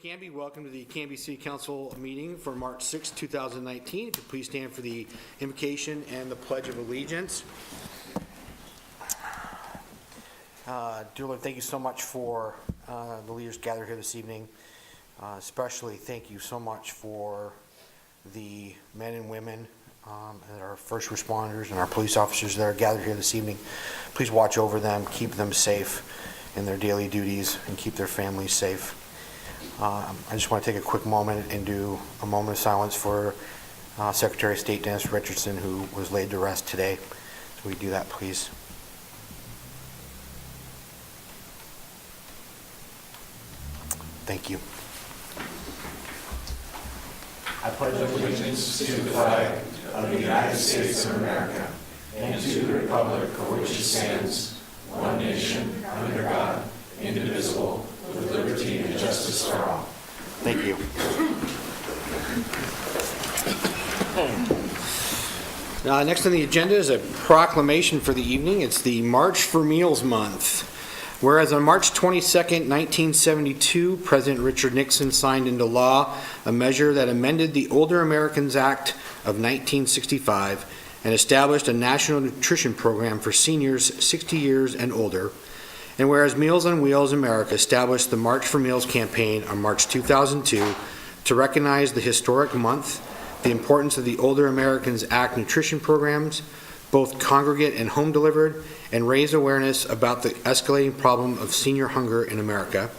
Canby, welcome to the Canby City Council meeting for March 6, 2019. If you please stand for the invocation and the Pledge of Allegiance. Dear Lord, thank you so much for the leaders gathered here this evening. Especially thank you so much for the men and women and our first responders and our police officers that are gathered here this evening. Please watch over them, keep them safe in their daily duties, and keep their families safe. I just want to take a quick moment and do a moment of silence for Secretary of State Dennis Richardson, who was laid to rest today. So we do that, please. Thank you. I pledge allegiance to the flag of the United States of America and to the republic for which it stands, one nation, under God, indivisible, with liberty and justice for all. Thank you. Next on the agenda is a proclamation for the evening. It's the March for Meals Month. Whereas on March 22nd, 1972, President Richard Nixon signed into law a measure that amended the Older Americans Act of 1965 and established a national nutrition program for seniors 60 years and older. And whereas Meals on Wheels America established the March for Meals campaign on March 2002 to recognize the historic month, the importance of the Older Americans Act nutrition programs, both congregate and home delivered, and raise awareness about the escalating problem of senior hunger in America.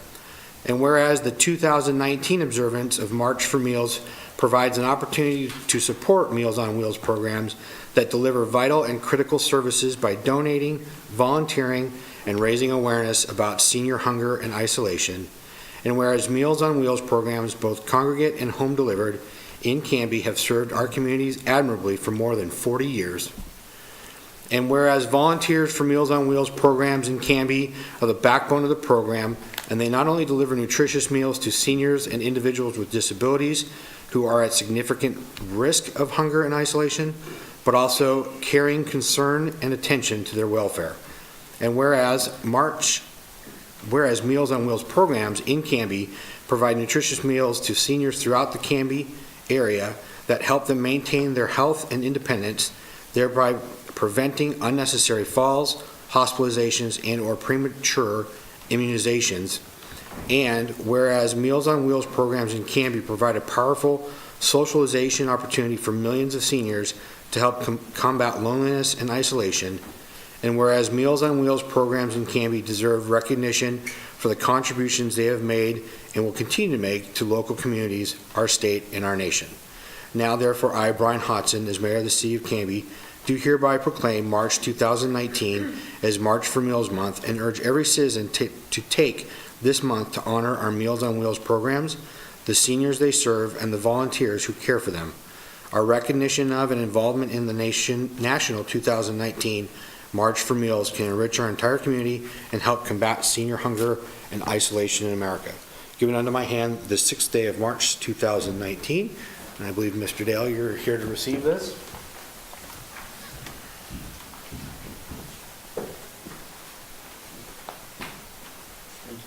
And whereas the 2019 observance of March for Meals provides an opportunity to support Meals on Wheels programs that deliver vital and critical services by donating, volunteering, and raising awareness about senior hunger and isolation. And whereas Meals on Wheels programs, both congregate and home delivered, in Canby have served our communities admirably for more than 40 years. And whereas volunteers for Meals on Wheels programs in Canby are the backbone of the program, and they not only deliver nutritious meals to seniors and individuals with disabilities who are at significant risk of hunger and isolation, but also caring concern and attention to their welfare. And whereas Meals on Wheels programs in Canby provide nutritious meals to seniors throughout the Canby area that help them maintain their health and independence, thereby preventing unnecessary falls, hospitalizations, and or premature immunizations. And whereas Meals on Wheels programs in Canby provide a powerful socialization opportunity for millions of seniors to help combat loneliness and isolation. And whereas Meals on Wheels programs in Canby deserve recognition for the contributions they have made and will continue to make to local communities, our state, and our nation. Now, therefore, I, Brian Hodson, as Mayor of the City of Canby, do hereby proclaim March 2019 as March for Meals Month and urge every citizen to take this month to honor our Meals on Wheels programs, the seniors they serve, and the volunteers who care for them. Our recognition of and involvement in the National 2019 March for Meals can enrich our entire community and help combat senior hunger and isolation in America. Given unto my hand the 6th day of March 2019, and I believe, Mr. Dale, you're here to receive this.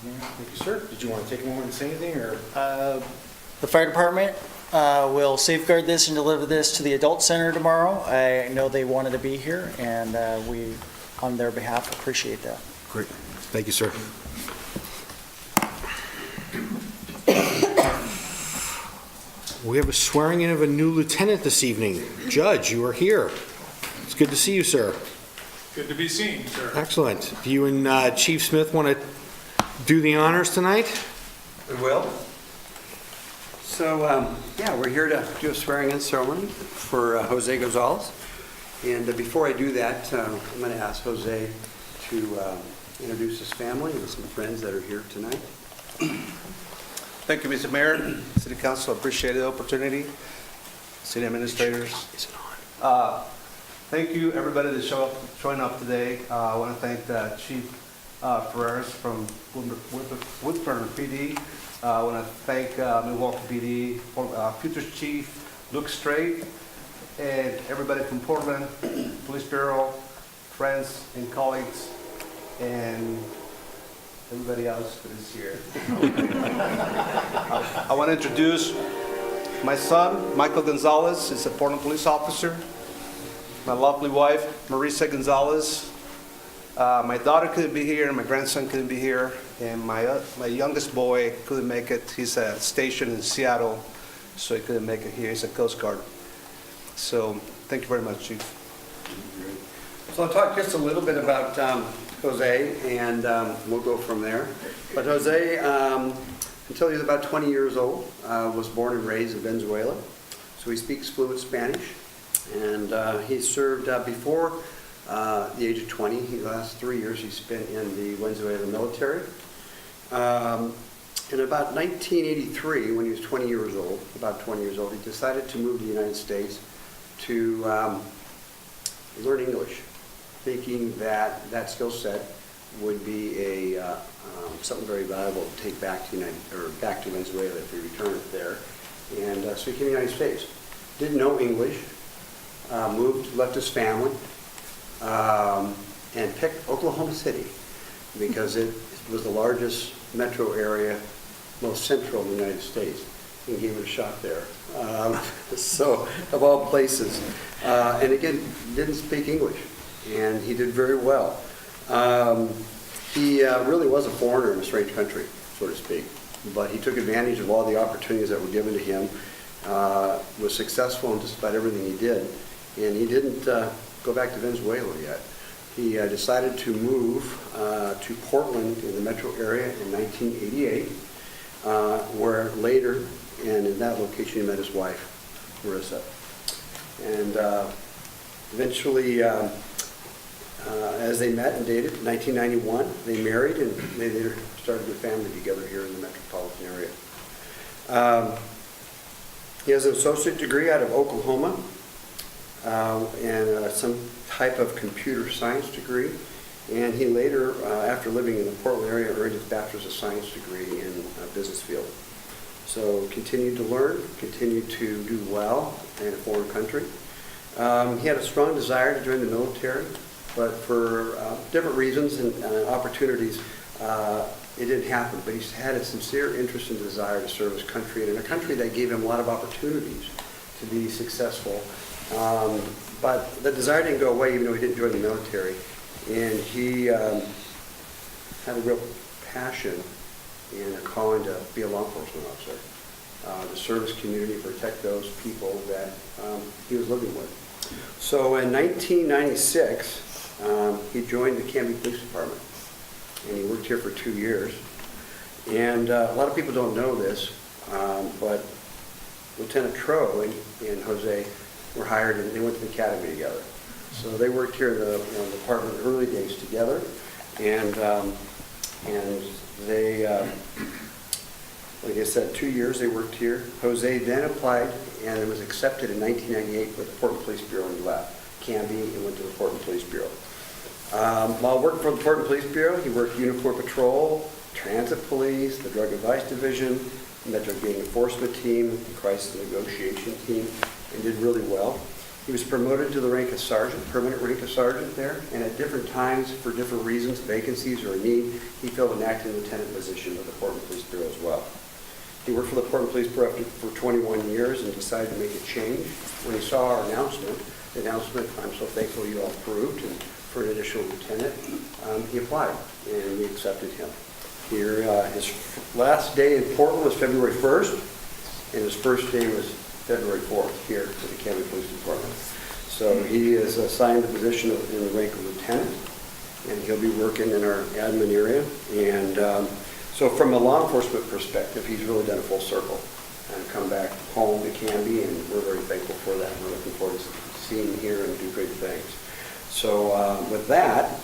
Thank you, sir. Did you want to take a moment and say anything, or? The fire department will safeguard this and deliver this to the adult center tomorrow. I know they wanted to be here, and we, on their behalf, appreciate that. Great. Thank you, sir. We have a swearing in of a new lieutenant this evening. Judge, you are here. It's good to see you, sir. Good to be seen, sir. Excellent. Do you and Chief Smith want to do the honors tonight? We will. So, yeah, we're here to do a swearing-in ceremony for Jose Gonzalez. And before I do that, I'm going to ask Jose to introduce his family and some friends that are here tonight. Thank you, Mr. Mayor, City Council. Appreciate the opportunity. City administrators. Thank you, everybody, that showing up today. I want to thank Chief Ferreras from Woodburn PD. I want to thank Milwaukee PD, future Chief Luke Strait, and everybody from Portland, Police Bureau, friends and colleagues, and everybody else that is here. I want to introduce my son, Michael Gonzalez, is a Portland police officer. My lovely wife, Marisa Gonzalez. My daughter couldn't be here, my grandson couldn't be here, and my youngest boy couldn't make it. He's stationed in Seattle, so he couldn't make it here. He's a Coast Guard. So thank you very much, Chief. So I'll talk just a little bit about Jose, and we'll go from there. But Jose, until he was about 20 years old, was born and raised in Venezuela. So he speaks fluent Spanish, and he served before the age of 20. The last 3 years he spent in the Venezuelan military. In about 1983, when he was 20 years old, about 20 years old, he decided to move to the United States to learn English, thinking that that skill set would be something very valuable to take back to back to Venezuela if he returned there. And so he came to the United States. Didn't know English, moved, left his family, and picked Oklahoma City because it was the largest metro area, most central in the United States, and gave it a shot there. So, of all places. And again, didn't speak English, and he did very well. He really was a foreigner in a strange country, so to speak, but he took advantage of all the opportunities that were given to him, was successful in just about everything he did, and he didn't go back to Venezuela yet. He decided to move to Portland in the metro area in 1988, where later, and in that location, he met his wife, Marisa. And eventually, as they met and dated in 1991, they married, and they later started their family together here in the metropolitan area. He has an associate degree out of Oklahoma, and some type of computer science degree. And he later, after living in the Portland area, earned his bachelor's of science degree in business field. So continued to learn, continued to do well in a foreign country. He had a strong desire to join the military, but for different reasons and opportunities, it didn't happen. But he's had a sincere interest and desire to serve his country, and in a country that gave him a lot of opportunities to be successful. But the desire didn't go away even though he didn't join the military. And he had a real passion and a calling to be a law enforcement officer, to serve his community, protect those people that he was living with. So in 1996, he joined the Canby Police Department, and he worked here for 2 years. And a lot of people don't know this, but Lieutenant Tro and Jose were hired, and they went to the academy together. So they worked here in the department in the early days together, and they, like I said, 2 years they worked here. Jose then applied and was accepted in 1998 with the Portland Police Bureau, and he left Canby and went to the Portland Police Bureau. While working for the Portland Police Bureau, he worked Uniform Patrol, Transit Police, the Drug Advice Division, Metro Gang Enforcement Team, the Crisis Negotiation Team, and did really well. He was promoted to the rank of sergeant, permanent rank of sergeant there, and at different times, for different reasons, vacancies or a need, he filled an acting lieutenant position with the Portland Police Bureau as well. He worked for the Portland Police Bureau for 21 years and decided to make a change. When he saw our announcement, I'm so thankful you all approved, and for an additional lieutenant, he applied, and we accepted him. Here, his last day in Portland was February 1st, and his first day was February 4th here at the Canby Police Department. So he is assigned the position in the rank of lieutenant, and he'll be working in our admin area. And so from a law enforcement perspective, he's really done a full circle and come back home to Canby, and we're very thankful for that. We're looking forward to seeing him here and do great things. So with that,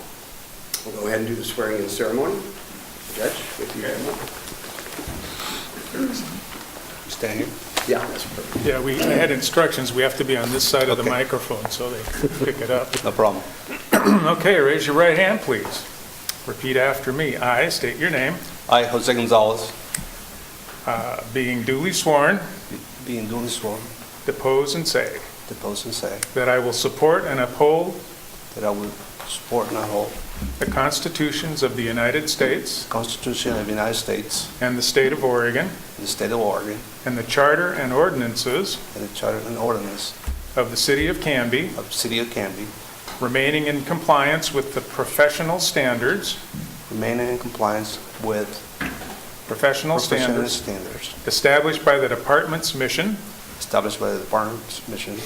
we'll go ahead and do the swearing-in ceremony. Judge, if you Stand here. Yeah, that's perfect. Yeah, I had instructions, we have to be on this side of the microphone so they pick it up. No problem. Okay, raise your right hand, please. Repeat after me. I state your name, I, Jose Gonzalez, being duly sworn, being duly sworn, depose and say depose and say that I will support and uphold that I will support, and uphold the constitutions of the United States the Constitution of the United States and the state of Oregon, and the state of Oregon, and the charter and ordinances and the charter and ordinance of the city of Canby, of the city of Canby, remaining in compliance with the professional standards remaining in compliance with professional professional standards standards established by the department's mission, established by the department's mission,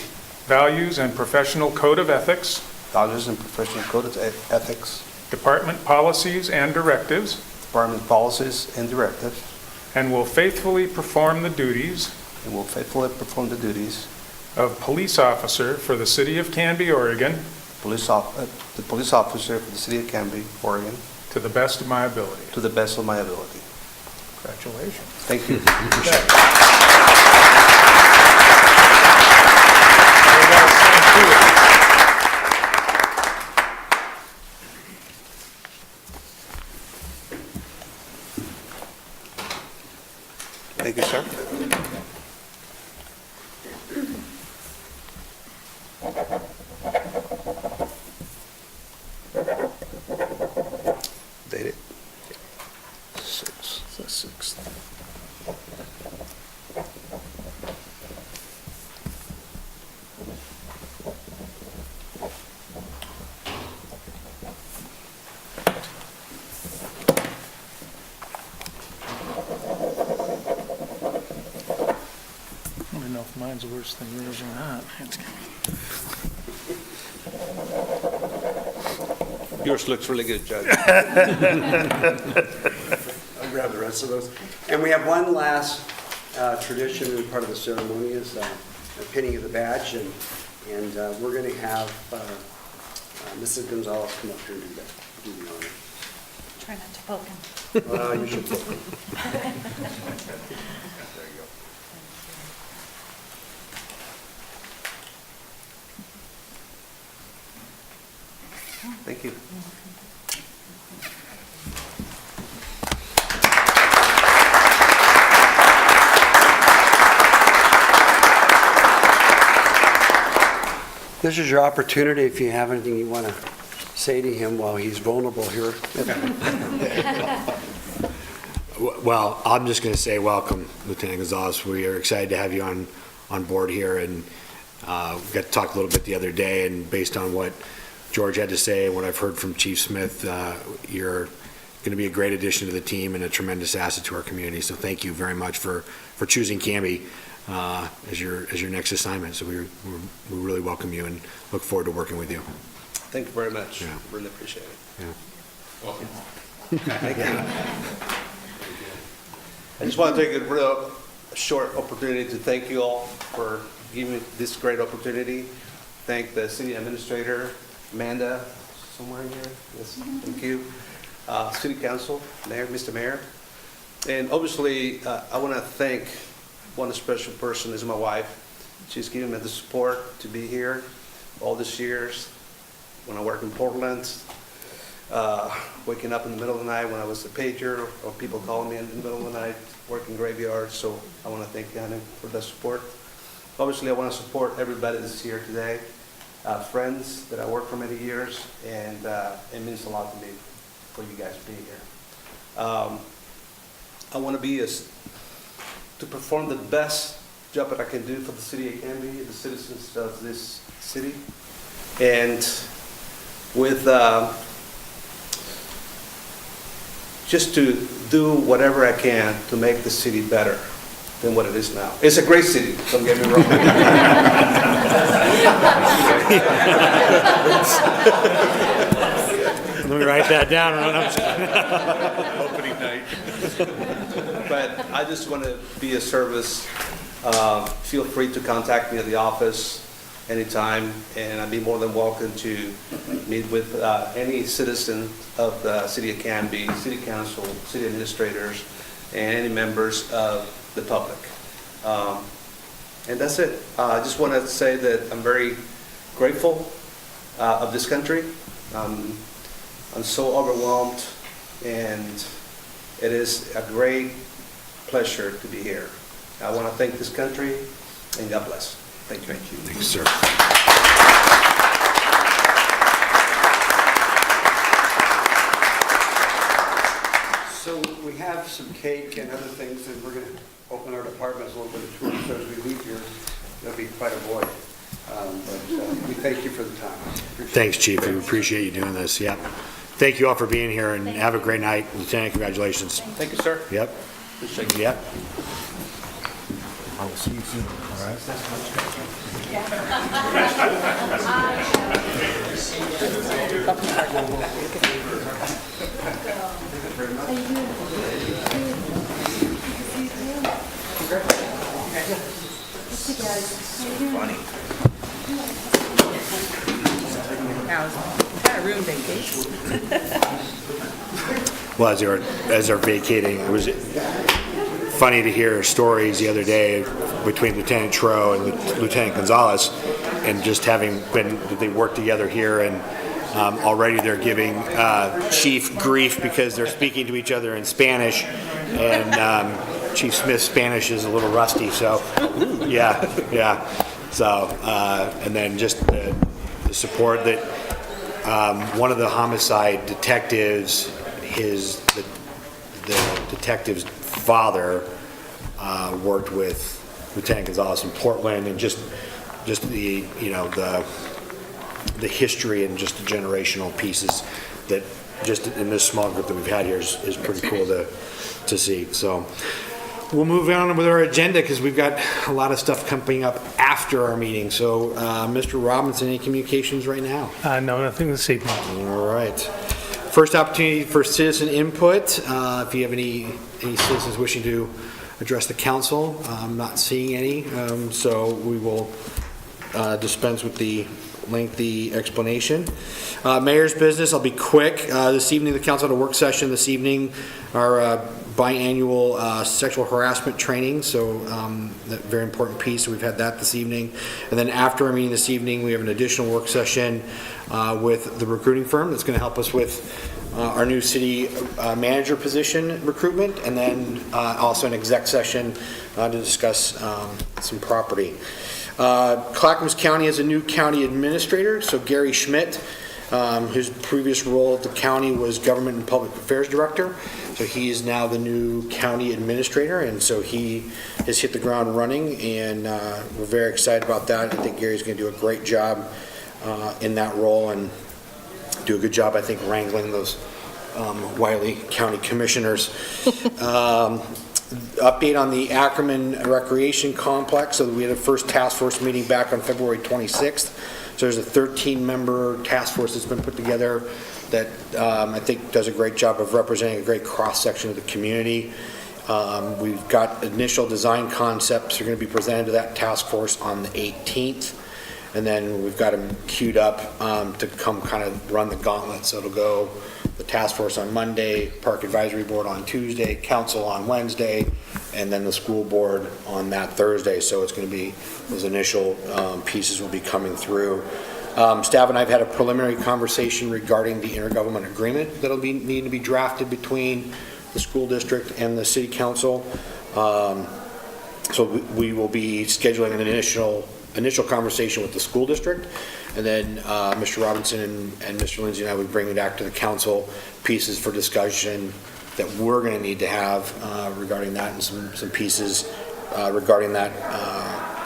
values, and professional code of ethics, values and professional code of ethics, department policies and directives, department policies and directives, and will faithfully perform the duties and will faithfully perform the duties of police officer for the city of Canby, Oregon, the police officer for the city of Canby, Oregon, to the best of my ability. to the best of my ability. Congratulations. Thank you. Thank you, sir. Date it. 6. I don't know if mine's worse than yours or not. Yours looks really good, Judge. I'll grab the rest of those. And we have one last tradition and part of the ceremony is the pinning of the badge, and we're going to have Mrs. Gonzalez come up here and do the honor. Try not to poke him. You should poke him. Thank you. This is your opportunity if you have anything you want to say to him while he's vulnerable here. Well, I'm just going to say welcome, Lieutenant Gonzalez. We are excited to have you on board here, and we got to talk a little bit the other day, and based on what George had to say and what I've heard from Chief Smith, you're going to be a great addition to the team and a tremendous asset to our community. So thank you very much for choosing Canby as your next assignment. So we really welcome you and look forward to working with you. Thank you very much. Yeah. Really appreciate it. Yeah. Thank you. I just want to take a real short opportunity to thank you all for giving me this great opportunity. Thank the city administrator, Amanda, somewhere in here. Yes, thank you. City council, mayor, Mr. Mayor. And obviously, I want to thank one special person is my wife. She's given me the support to be here all these years. When I worked in Portland, waking up in the middle of the night when I was a pager, or people calling me in the middle of the night, working graveyards. So I want to thank Anna for the support. Obviously, I want to support everybody that's here today. Friends that I worked for many years, and it means a lot to me for you guys being here. I want to to perform the best job that I can do for the city of Canby, the citizens of this city, and with just to do whatever I can to make the city better than what it is now. It's a great city, don't get me wrong. Let me write that down. Opening night. But I just want to be a service. Feel free to contact me at the office anytime, and I'd be more than welcome to meet with any citizen of the city of Canby, city council, city administrators, and any members of the public. And that's it. I just want to say that I'm very grateful of this country. I'm so overwhelmed, and it is a great pleasure to be here. I want to thank this country, and God bless. Thank you. Thank you, sir. So we have some cake and other things, and we're going to open our departments a little bit of tour, so as we leave here, there'll be quite a void. But we thank you for the time. Appreciate Thanks, Chief. We appreciate you doing this. Yep. Thank you all for being here, and have a great night. Lieutenant, congratulations. Thank you, sir. Yep. Yep. I will see you soon. All right. Kind of room vacation. Well, as they're vacating, it was funny to hear stories the other day between Lieutenant Tro and Lieutenant Gonzalez, and just having they worked together here, and already they're giving Chief grief because they're speaking to each other in Spanish, and Chief Smith's Spanish is a little rusty, so yeah. So, and then just the support that one of the homicide detectives, the detective's father worked with Lieutenant Gonzalez in Portland, and just the the history and just the generational pieces that just in this small group that we've had here is pretty cool to see. So we'll move on with our agenda because we've got a lot of stuff coming up after our meeting. So Mr. Robinson, any communications right now? No, nothing this evening. All right. First opportunity for citizen input. If you have any citizens wishing to address the council, I'm not seeing any, so we will dispense with the lengthy explanation. Mayor's business, I'll be quick. This evening, the council had a work session this evening, our biannual sexual harassment training, so that very important piece. So we've had that this evening. And then after our meeting this evening, we have an additional work session with the recruiting firm that's going to help us with our new city manager position recruitment, and then also an exec session to discuss some property. Clackamas County has a new county administrator, so Gary Schmidt, whose previous role at the county was Government and Public Affairs Director. So he is now the new county administrator, and so he has hit the ground running, and we're very excited about that. I think Gary's going to do a great job in that role, and do a good job, I think, wrangling those Wiley County commissioners. Update on the Ackerman Recreation Complex. So we had a first task force meeting back on February 26th. So there's a 13-member task force that's been put together that I think does a great job of representing a great cross-section of the community. We've got initial design concepts that are going to be presented to that task force on the 18th. And then we've got them queued up to come kind of run the gauntlet. So it'll go the task force on Monday, Park Advisory Board on Tuesday, Council on Wednesday, and then the school board on that Thursday. So it's going to be, those initial pieces will be coming through. Staff and I have had a preliminary conversation regarding the intergovernment agreement that'll need to be drafted between the school district and the city council. So we will be scheduling an initial conversation with the school district, and then Mr. Robinson and Mr. Lindsay and I would bring it back to the council, pieces for discussion that we're going to need to have regarding that, and some pieces regarding that,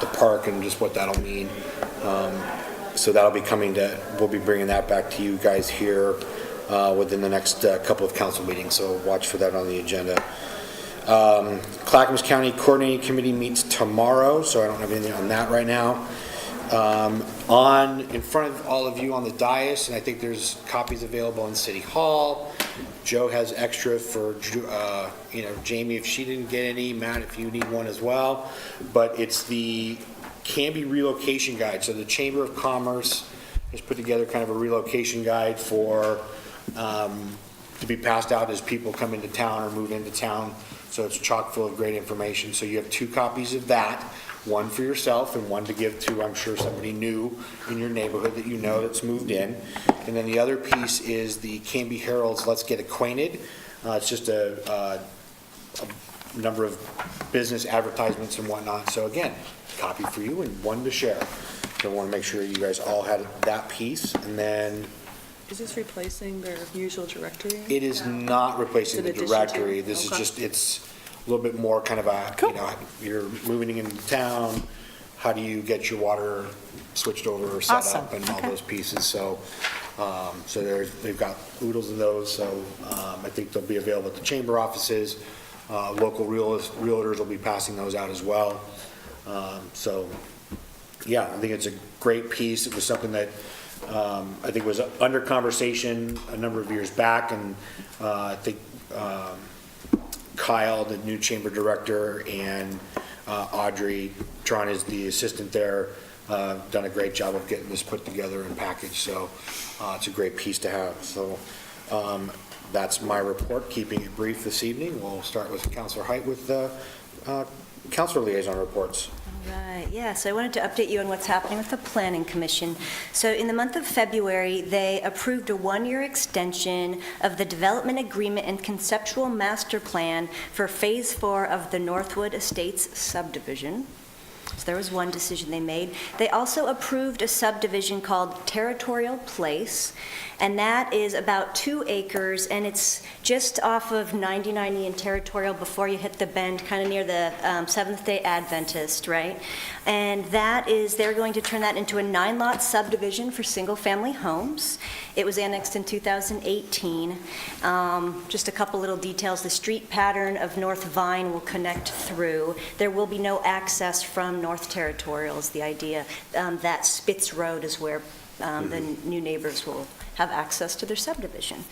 the park and just what that'll mean. So that'll be we'll be bringing that back to you guys here within the next couple of council meetings, so watch for that on the agenda. Clackamas County Coordinating Committee meets tomorrow, so I don't have anything on that right now. In front of all of you on the dais, and I think there's copies available in City Hall. Joe has extra for Jamie if she didn't get any, Matt if you need one as well. But it's the Canby relocation guide. So the Chamber of Commerce has put together kind of a relocation guide for to be passed out as people come into town or move into town. So it's chock full of great information. So you have 2 copies of that, one for yourself and one to give to, I'm sure, somebody new in your neighborhood that you know that's moved in. And then the other piece is the Canby Herald's Let's Get Acquainted. It's just a number of business advertisements and whatnot. So again, copy for you and one to share. So I want to make sure you guys all had that piece. And then Is this replacing their usual directory? It is not replacing In the addition to? directory. This is Okay. just, it's a little bit more kind of a, you know, you're moving into town, how do you get your water switched over or set Awesome. up and all Okay. those pieces, so, they've got oodles of those, so, I think they'll be available at the chamber offices. Local realtors will be passing those out as well. So, yeah, I think it's a great piece. It was something that, I think was under conversation a number of years back, and, I think, Kyle, the new chamber director, and Audrey Tron is the assistant there, done a great job of getting this put together and packaged, so it's a great piece to have. So that's my report, keeping it brief this evening. We'll start with Councilor Height with councilor liaison reports. Right, yeah, so I wanted to update you on what's happening with the Planning Commission. So in the month of February, they approved a one-year extension of the development agreement and conceptual master plan for Phase 4 of the Northwood Estates subdivision. So there was one decision they made. They also approved a subdivision called Territorial Place, and that is about 2 acres, and it's just off of 9090 and Territorial before you hit the bend, kind of near the Seventh-day Adventist, right? And that is, they're going to turn that into a 9-lot subdivision for single-family homes. It was annexed in 2018. Just a couple little details. The street pattern of North Vine will connect through. There will be no access from North Territorial is the idea. That Spitz Road is where the new neighbors will have access to their subdivision.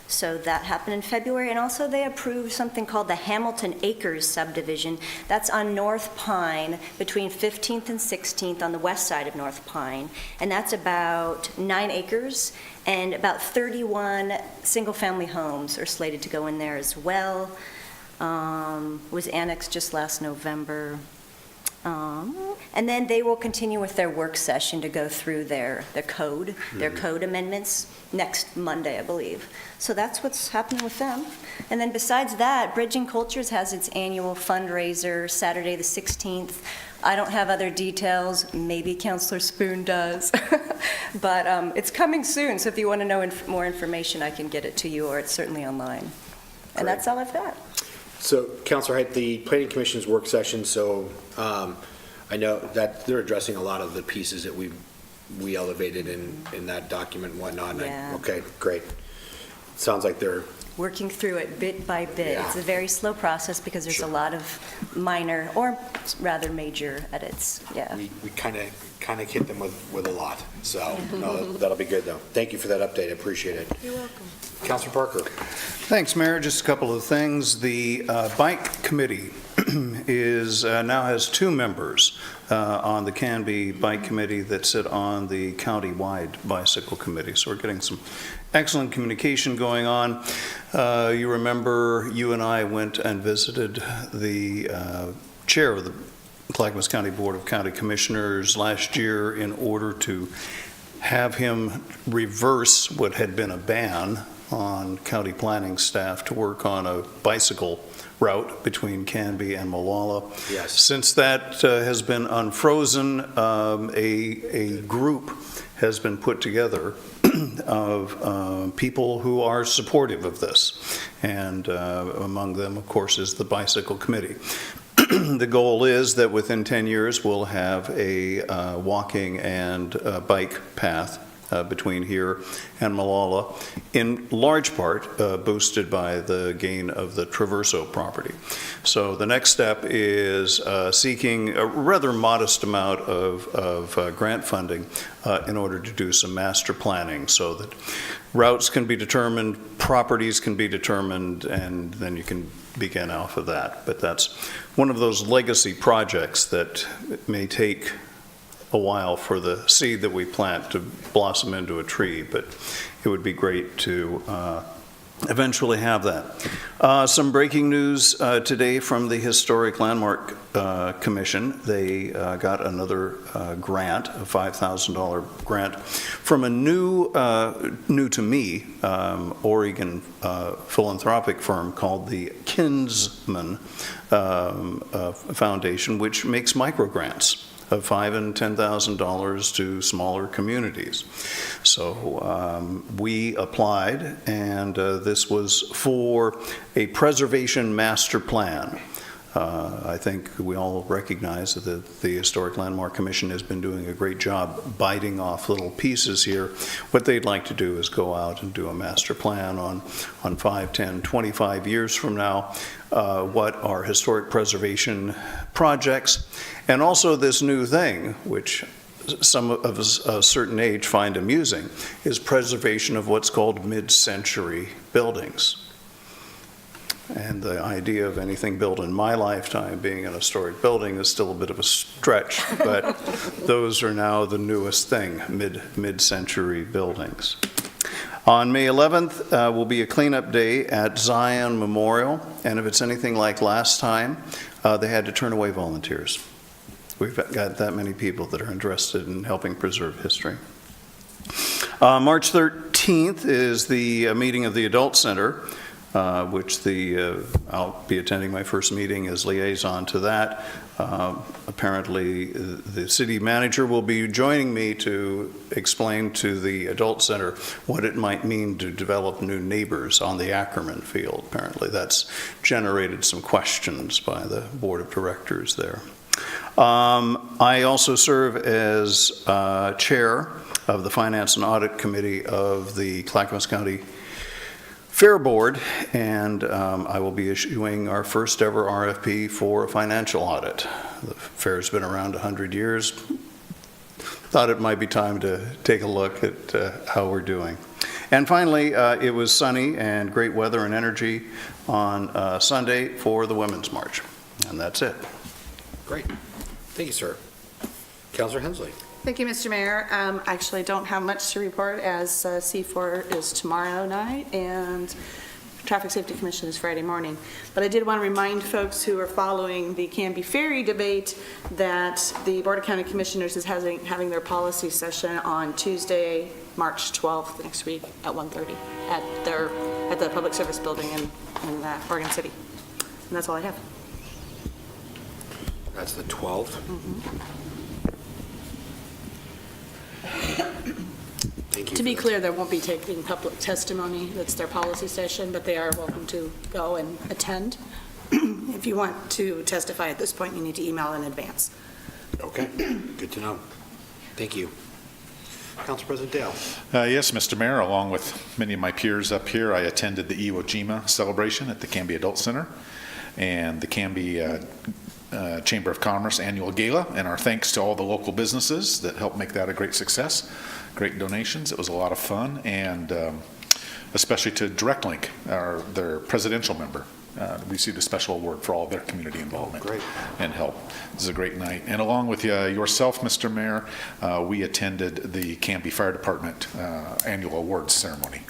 So that happened in February, and also they approved something called the Hamilton Acres subdivision. That's on North Pine, between 15th and 16th on the west side of North Pine, and that's about 9 acres, and about 31 single-family homes are slated to go in there as well. Was annexed just last November. And then they will continue with their work session to go through their code amendments next Monday, I believe. So that's what's happening with them. And then besides that, Bridging Cultures has its annual fundraiser Saturday the 16th. I don't have other details. Maybe Councilor Spoon does. But it's coming soon, so if you want to know more information, I can get it to you, or it's certainly online. And that's all I've got. So, Councilor Height, the Planning Commission's work session, so I know that they're addressing a lot of the pieces that we elevated in that document and whatnot. Yeah. Okay, great. Sounds like they're Working through it bit by bit. Yeah. It's a very slow process because there's Sure. a lot of minor, or rather major edits, yeah. we kind of hit them with a lot. So no, that'll be good, though. Thank you for that update. I appreciate it. You're welcome. Councilor Parker. Thanks, Mayor. Just a couple of things. The Bike Committee now has 2 members on the Canby Bike Committee that sit on the county-wide bicycle committee. So we're getting some excellent communication going on. You remember you and I went and visited the chair of the Clackamas County Board of County Commissioners last year in order to have him reverse what had been a ban on county planning staff to work on a bicycle route between Canby and Molalla. Yes. Since that has been unfrozen, a group has been put together of people who are supportive of this. And among them, of course, is the Bicycle Committee. The goal is that within 10 years, we'll have a walking and bike path between here and Molalla, in large part boosted by the gain of the Traverso property. So the next step is seeking a rather modest amount of grant funding in order to do some master planning so that routes can be determined, properties can be determined, and then you can begin off of that. But that's one of those legacy projects that may take a while for the seed that we plant to blossom into a tree, but it would be great to eventually have that. Some breaking news today from the Historic Landmark Commission. They got another grant, a $5,000 grant from a new to me, Oregon philanthropic firm called the Kinsman Foundation, which makes microgrants of $5,000 and $10,000 to smaller communities. So we applied, and this was for a preservation master plan. I think we all recognize that the Historic Landmark Commission has been doing a great job biting off little pieces here. What they'd like to do is go out and do a master plan on 5, 10, 25 years from now, what are historic preservation projects, and also this new thing, which some of us a certain age find amusing, is preservation of what's called mid-century buildings. And the idea of anything built in my lifetime being an historic building is still a bit of a stretch, but those are now the newest thing, mid-century buildings. On May 11th will be a cleanup day at Zion Memorial, and if it's anything like last time, they had to turn away volunteers. We've got that many people that are interested in helping preserve history. March 13th is the meeting of the Adult Center, which I'll be attending my first meeting as liaison to that. Apparently, the city manager will be joining me to explain to the Adult Center what it might mean to develop new neighbors on the Ackerman field. Apparently, that's generated some questions by the board of directors there. I also serve as chair of the Finance and Audit Committee of the Clackamas County Fair Board, and I will be issuing our first ever RFP for a financial audit. The fair's been around 100 years. Thought it might be time to take a look at how we're doing. And finally, it was sunny and great weather and energy on Sunday for the Women's March. And that's it. Great. Thank you, sir. Councilor Hensley. Thank you, Mr. Mayor. I actually don't have much to report, as C4 is tomorrow night and Traffic Safety Commission is Friday morning. But I did want to remind folks who are following the Canby Ferry debate that the Board of County Commissioners is having their policy session on Tuesday, March 12th, next week at 1:30 at the Public Service Building in Oregon City. And that's all I have. That's the 12th. Thank you. To be clear, there won't be taking public testimony. That's their policy session, but they are welcome to go and attend. If you want to testify at this point, you need to email in advance. Okay, good to know. Thank you. Council President Dale. Yes, Mr. Mayor, along with many of my peers up here, I attended the Iwo Jima celebration at the Canby Adult Center and the Canby Chamber of Commerce annual gala, and our thanks to all the local businesses that helped make that a great success. Great donations. It was a lot of fun, and especially to Direct Link, their presidential member. We received a special award for all of their community involvement and help. This is a great night. And along with yourself, Mr. Mayor, we attended the Canby Fire Department annual awards ceremony.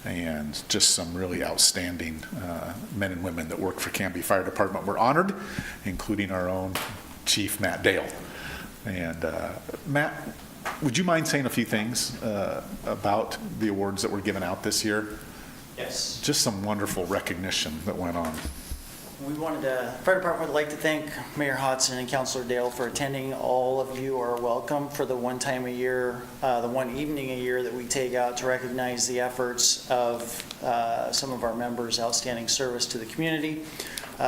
And just some really outstanding men and women that work for Canby Fire Department were honored, including our own Chief Matt Dale. And Matt, would you mind saying a few things about the awards that were given out this year? Yes. Just some wonderful recognition that went on. Fire Department would like to thank Mayor Hodson and Councilor Dale for attending. All of you are welcome for the one time a year, the one evening a year that we take out to recognize the efforts of some of our members' outstanding service to the community.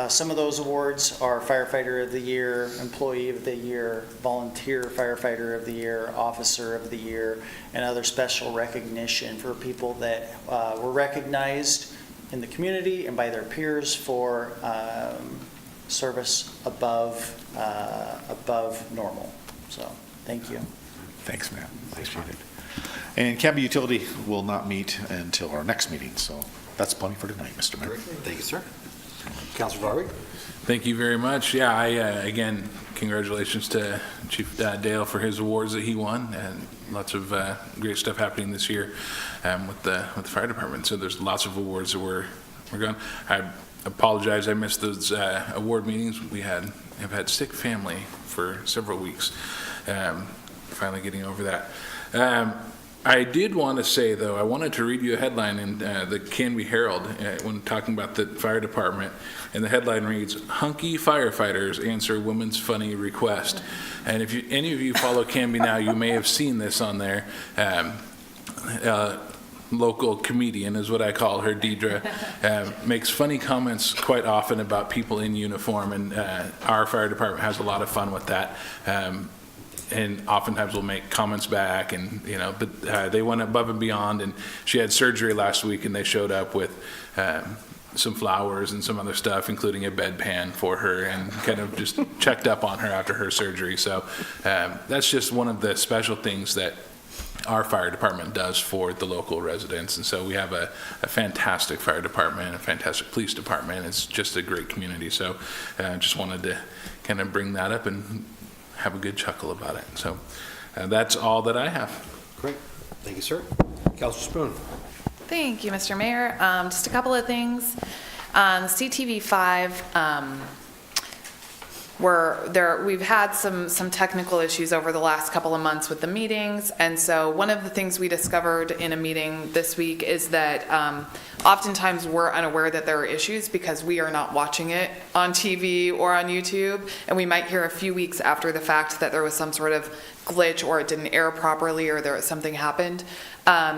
Some of those awards are Firefighter of the Year, Employee of the Year, Volunteer Firefighter of the Year, Officer of the Year, and other special recognition for people that were recognized in the community and by their peers for service above normal. So, thank you. Thanks, Matt. Appreciate it. And Canby Utility will not meet until our next meeting, so that's plenty for tonight, Mr. Mayor. Thank you, sir. Councilor Varwick. Thank you very much. Yeah, again, congratulations to Chief Dale for his awards that he won, and lots of great stuff happening this year with the fire department. So there's lots of awards that we're going. I apologize, I missed those award meetings. We have had sick family for several weeks. Finally getting over that. I did want to say, though, I wanted to read you a headline in the Canby Herald when talking about the fire department, and the headline reads, "Hunky firefighters answer woman's funny request." And if any of you follow Canby now, you may have seen this on there. Local comedian is what I call her, Deidre, makes funny comments quite often about people in uniform, and our fire department has a lot of fun with that. And oftentimes we'll make comments back, and but they went above and beyond. And she had surgery last week, and they showed up with some flowers and some other stuff, including a bedpan for her, and kind of just checked up on her after her surgery. So that's just one of the special things that our fire department does for the local residents. And so we have a fantastic fire department, a fantastic police department. It's just a great community. So just wanted to kind of bring that up and have a good chuckle about it. So that's all that I have. Great. Thank you, sir. Councilor Spoon. Thank you, Mr. Mayor. Just a couple of things. CTV5, we've had some technical issues over the last couple of months with the meetings, and so one of the things we discovered in a meeting this week is that oftentimes we're unaware that there are issues because we are not watching it on TV or on YouTube, and we might hear a few weeks after the fact that there was some sort of glitch or it didn't air properly or something happened.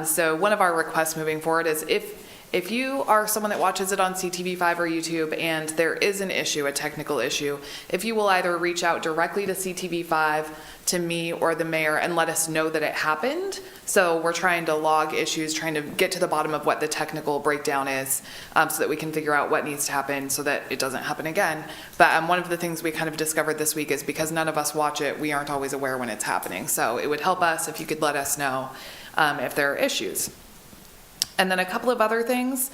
So one of our requests moving forward is if you are someone that watches it on CTV5 or YouTube and there is an issue, a technical issue, if you will either reach out directly to CTV5, to me or the mayor, and let us know that it happened. So we're trying to log issues, trying to get to the bottom of what the technical breakdown is, so that we can figure out what needs to happen so that it doesn't happen again. But one of the things we kind of discovered this week is because none of us watch it, we aren't always aware when it's happening. So it would help us if you could let us know if there are issues. And then a couple of other things.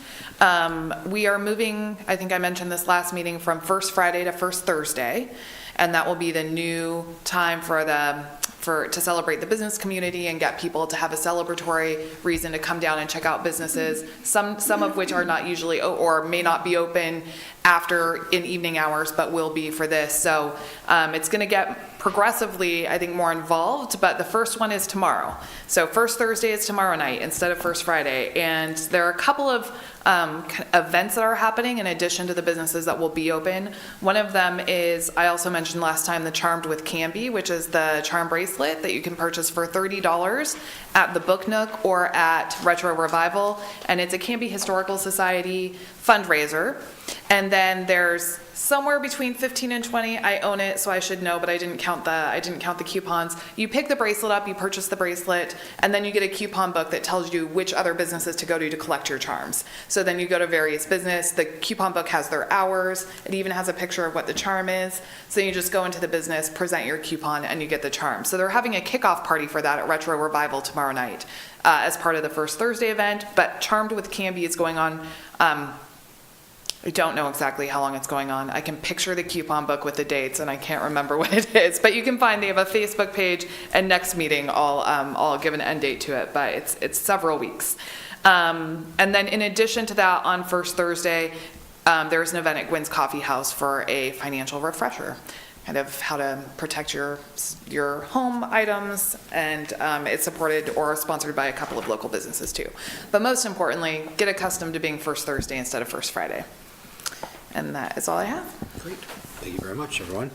We are moving, I think I mentioned this last meeting, from First Friday to First Thursday. And that will be the new time to celebrate the business community and get people to have a celebratory reason to come down and check out businesses, some of which are not usually or may not be open in evening hours, but will be for this. So it's going to get progressively, I think, more involved, but the first one is tomorrow. So First Thursday is tomorrow night instead of First Friday. And there are a couple of events that are happening in addition to the businesses that will be open. One of them is, I also mentioned last time, the Charmed with Canby, which is the charm bracelet that you can purchase for $30 at the Book Nook or at Retro Revival. And it's a Canby Historical Society fundraiser. And then there's somewhere between 15 and 20. I own it, so I should know, but I didn't count the coupons. You pick the bracelet up, you purchase the bracelet, and then you get a coupon book that tells you which other businesses to go to collect your charms. So then you go to various business. The coupon book has their hours. It even has a picture of what the charm is. So you just go into the business, present your coupon, and you get the charm. So they're having a kickoff party for that at Retro Revival tomorrow night as part of the First Thursday event. But Charmed with Canby is going on. I don't know exactly how long it's going on. I can picture the coupon book with the dates, and I can't remember what it is. But you can find, they have a Facebook page, and next meeting I'll give an end date to it. But it's several weeks. And then in addition to that, on First Thursday, there's an event at Gwynn's Coffee House for a financial refresher, kind of how to protect your home items, and it's supported or sponsored by a couple of local businesses too. But most importantly, get accustomed to being First Thursday instead of First Friday. And that is all I have. Great. Thank you very much, everyone.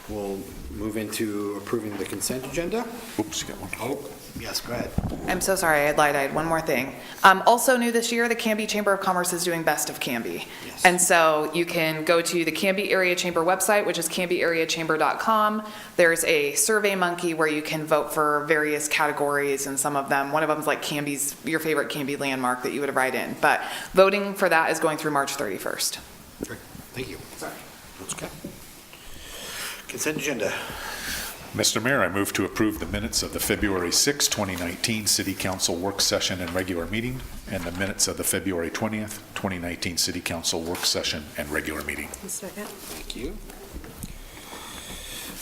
We'll move into approving the consent agenda. Oops, got one. Oh, yes, go ahead. I'm so sorry, I lied. I had one more thing. Also new this year, the Canby Chamber of Commerce is doing Best of Canby. Yes. And so you can go to the Canby Area Chamber website, which is canbyareachamber.com. There's a Survey Monkey where you can vote for various categories, and some of them, one of them is like your favorite Canby landmark that you would write in. But voting for that is going through March 31st. Great. Thank you. That's okay. Consent agenda. Mr. Mayor, I move to approve the minutes of the February 6, 2019 City Council work session and regular meeting, and the minutes of the February 20th, 2019 City Council work session and regular meeting. Second. Thank you.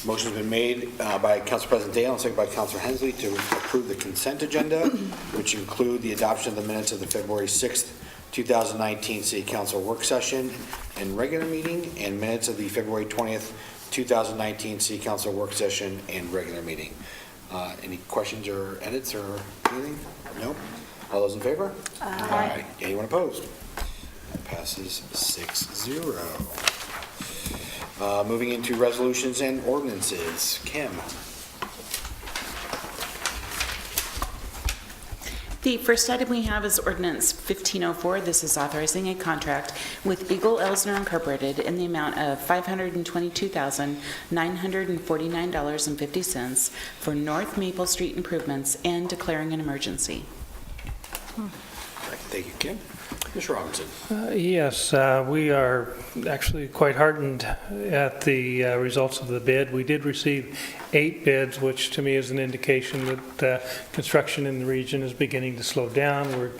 Motion's been made by Council President Dale and seconded by Councilor Hensley to approve the consent agenda, which include the adoption of the minutes of the February 6th, 2019 City Council work session and regular meeting, and minutes of the February 20th, 2019 City Council work session and regular meeting. Any questions or edits or anything? No? All those in favor? Aye. Anyone opposed? That passes 6-0. Moving into resolutions and ordinances. Kim? The first item we have is ordinance 1504. This is authorizing a contract with Eagle Elsner Incorporated in the amount of $522,949.50 for North Maple Street improvements and declaring an emergency. Thank you, Kim. Mr. Robinson? Yes, we are actually quite heartened at the results of the bid. We did receive 8 bids, which to me is an indication that construction in the region is beginning to slow down. We're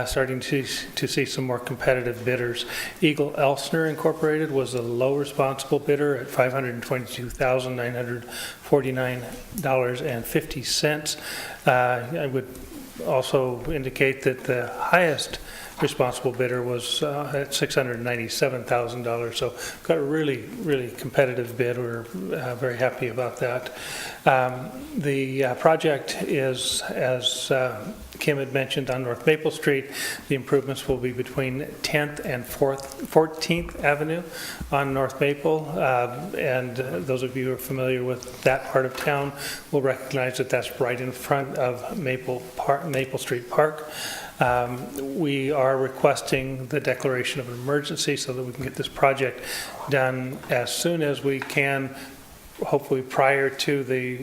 starting to see some more competitive bidders. Eagle Elsner Incorporated was a low responsible bidder at $522,949.50. I would also indicate that the highest responsible bidder was at $697,000. So got a really, really competitive bid. We're very happy about that. The project is, as Kim had mentioned, on North Maple Street. The improvements will be between 10th and 14th Avenue on North Maple. And those of you who are familiar with that part of town will recognize that that's right in front of Maple Street Park. We are requesting the declaration of an emergency so that we can get this project done as soon as we can, hopefully prior to the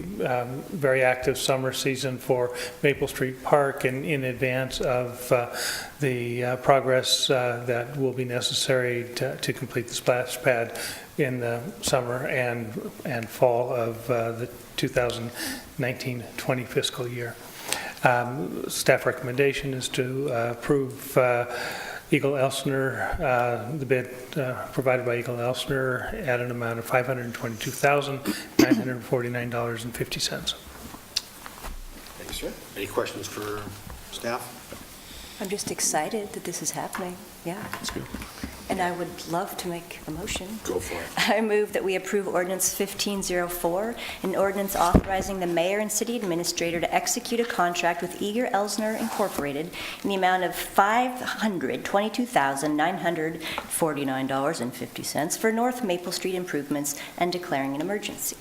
very active summer season for Maple Street Park, and in advance of the progress that will be necessary to complete the splash pad in the summer and fall of the 2019-20 fiscal year. Staff recommendation is to approve Eagle Elsner, the bid provided by Eagle Elsner at an amount of $522,949.50. Thank you, sir. Any questions for staff? I'm just excited that this is happening. Yeah. That's good. And I would love to make a motion. Go for it. I move that we approve ordinance 1504, an ordinance authorizing the mayor and city administrator to execute a contract with Eagle Elsner Incorporated in the amount of $522,949.50 for North Maple Street improvements and declaring an emergency.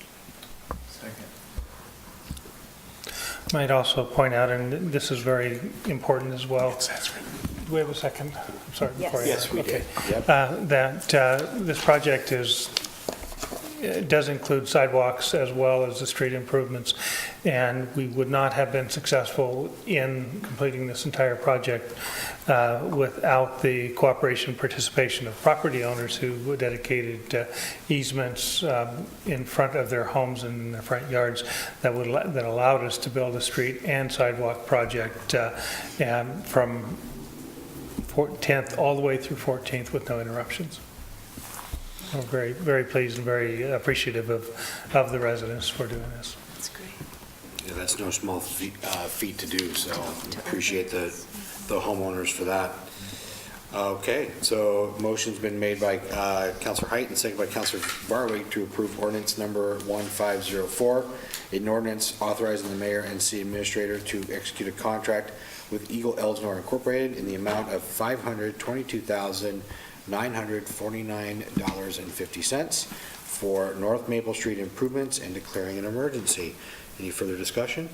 Might also point out, and this is very important as well. Do we have a second? I'm sorry. Yes. Before I- Yes, we okay. did. Yep. That this project does include sidewalks as well as the street improvements, and we would not have been successful in completing this entire project without the cooperation and participation of property owners who dedicated easements in front of their homes and in their front yards that allowed us to build a street and sidewalk project from 10th all the way through 14th with no interruptions. We're very, very pleased and very appreciative of the residents for doing this. That's great. Yeah, that's no small feat to do, so appreciate the homeowners for that. Okay, so motion's been made by Councilor Height and seconded by Councilor Barwick to approve ordinance number 1504, an ordinance authorizing the mayor and city administrator to execute a contract with Eagle Elsner Incorporated in the amount of $522,949.50 for North Maple Street improvements and declaring an emergency. Any further discussion?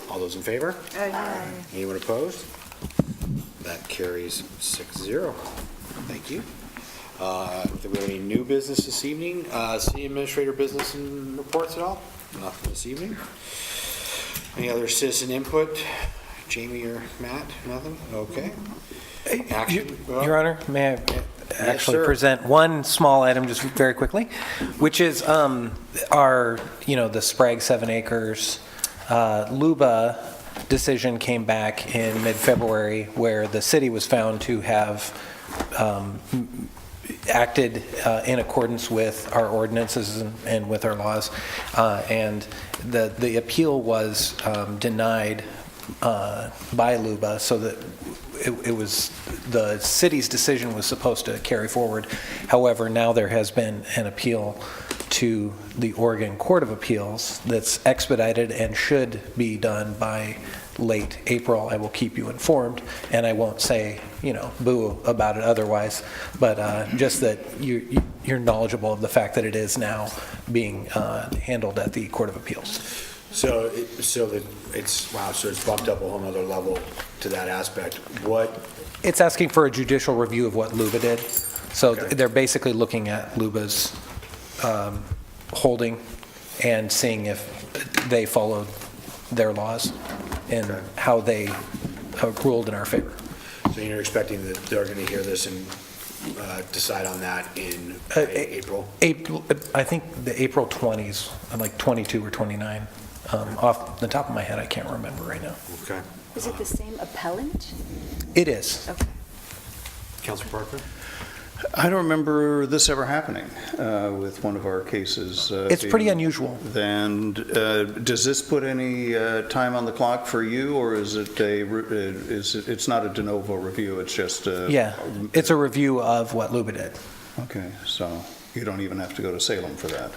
All those in favor? Aye. Anyone opposed? That carries 6-0. Thank you. Do we have any new business this evening? City administrator business and reports at all? Nothing this evening. Any other citizen input? Jamie or Matt? Nothing? Okay. Action? Your Honor, may I actually sir. present one small item just very quickly, which is our, the Sprague 7 acres LUBA decision came back in mid-February where the city was found to have acted in accordance with our ordinances and with our laws. And the appeal was denied by LUBA, so that it was the city's decision was supposed to carry forward. However, now there has been an appeal to the Oregon Court of Appeals that's expedited and should be done by late April. I will keep you informed, and I won't say, boo about it otherwise, but just that you're knowledgeable of the fact that it is now being handled at the Court of Appeals. So it's bumped up a whole nother level to that aspect. It's asking for a judicial review of what LUBA did. So they're basically looking at LUBA's holding and seeing if they followed their laws and how they ruled in our favor. So you're expecting that they're going to hear this and decide on that in April? I think the April 20s, like 22 or 29. Off the top of my head, I can't remember right now. Okay. Is it the same appellant? It is. Okay. Councilor Parker? I don't remember this ever happening with one of our cases. It's pretty unusual. And does this put any time on the clock for you, or is it it's not a de novo review, it's just it's a review of what LUBA did. Okay, so you don't even have to go to Salem for that?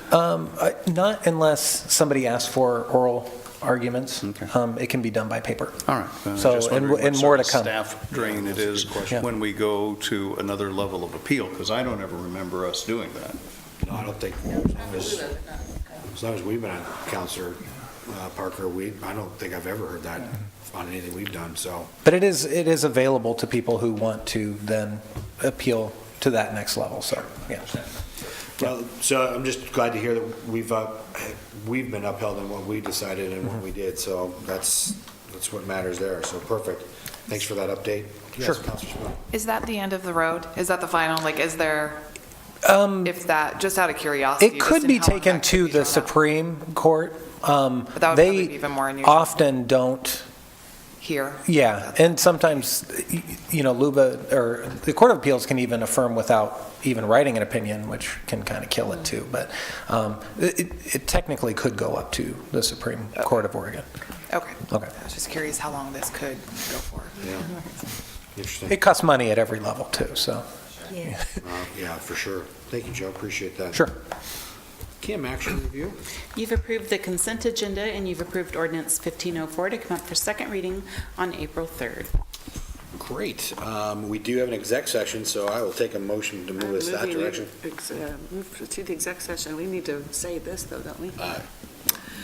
Not unless somebody asks for oral arguments. Okay. It can be done by paper. All right. So, Just and wondering what more sort to of come. staff drain it is when we go to another level of appeal, because I don't ever remember us doing that. No, I don't think, as long as we've been on Councilor Parker, I don't think I've ever heard that on anything we've done, so. But it is available to people who want to then appeal to that next level, so, yeah. Well, so I'm just glad to hear that we've been upheld in what we decided and what we did, so that's what matters there, so perfect. Thanks for that update. Sure. Yes, Councilor Smith. Is that the end of the road? Is that the final, is there, if that, just out of curiosity? It could just in be how long taken that could to be the drawn out? Supreme Court. But that would probably be even more unusual. Often don't. Here? Yeah, and sometimes, LUBA, or the Court of Appeals can even affirm without even writing an opinion, which can kind of kill it too, but it technically could go up to the Supreme Court of Oregon. Okay. Okay. I was just curious how long this could go for. Yeah. Interesting. It costs money at every level too, so. Yeah. Yeah, for sure. Thank you, Joe. Appreciate that. Sure. Kim, action review? You've approved the consent agenda, and you've approved ordinance 1504 to come up for second reading on April 3rd. Great. We do have an exec session, so I will take a motion to move us that direction. Move to the exec session. We need to say this, though, don't we?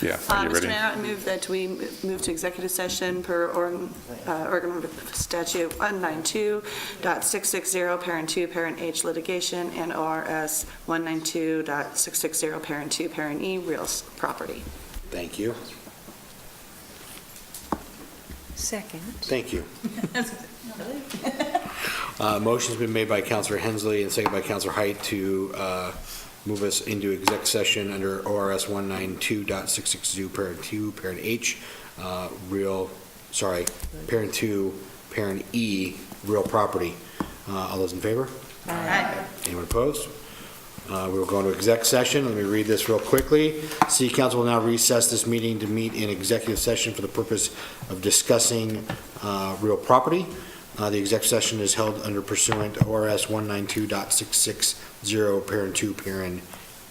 Yeah, are you Mr. ready? Mayor, I move that we move to executive session per Oregon Statute 192.660, Parent 2, Parent H litigation, and ORS 192.660, Parent 2, Parent E, real property. Thank you. Second. Thank you. Motion's been made by Councilor Hensley and seconded by Councilor Height to move us into exec session under ORS 192.660, Parent 2, Parent H, Parent 2, Parent E, real property. All those in favor? Aye. Anyone opposed? We will go into exec session. Let me read this real quickly. City Council will now recess this meeting to meet in executive session for the purpose of discussing real property. The exec session is held under pursuant to ORS 192.660, Parent 2, Parent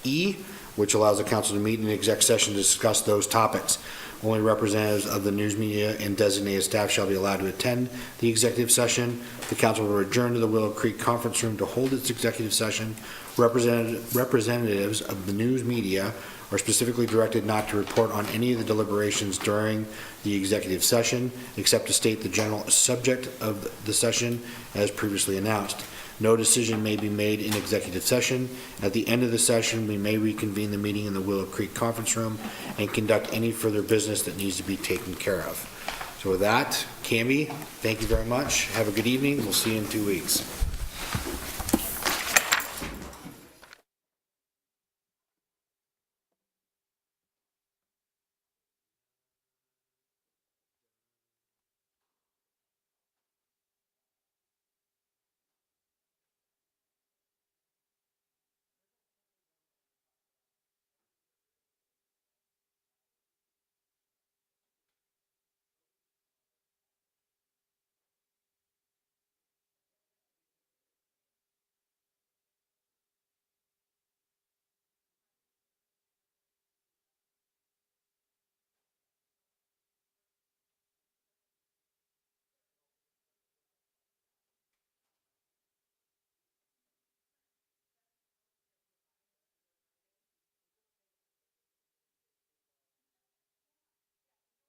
E, which allows the council to meet in exec session to discuss those topics. Only representatives of the news media and designated staff shall be allowed to attend the executive session. The council will adjourn to the Willow Creek Conference Room to hold its executive session. Representatives of the news media are specifically directed not to report on any of the deliberations during the executive session, except to state the general subject of the session as previously announced. No decision may be made in executive session. At the end of the session, we may reconvene the meeting in the Willow Creek Conference Room and conduct any further business that needs to be taken care of. So with that, Cammie, thank you very much. Have a good evening. We'll see you in 2 weeks.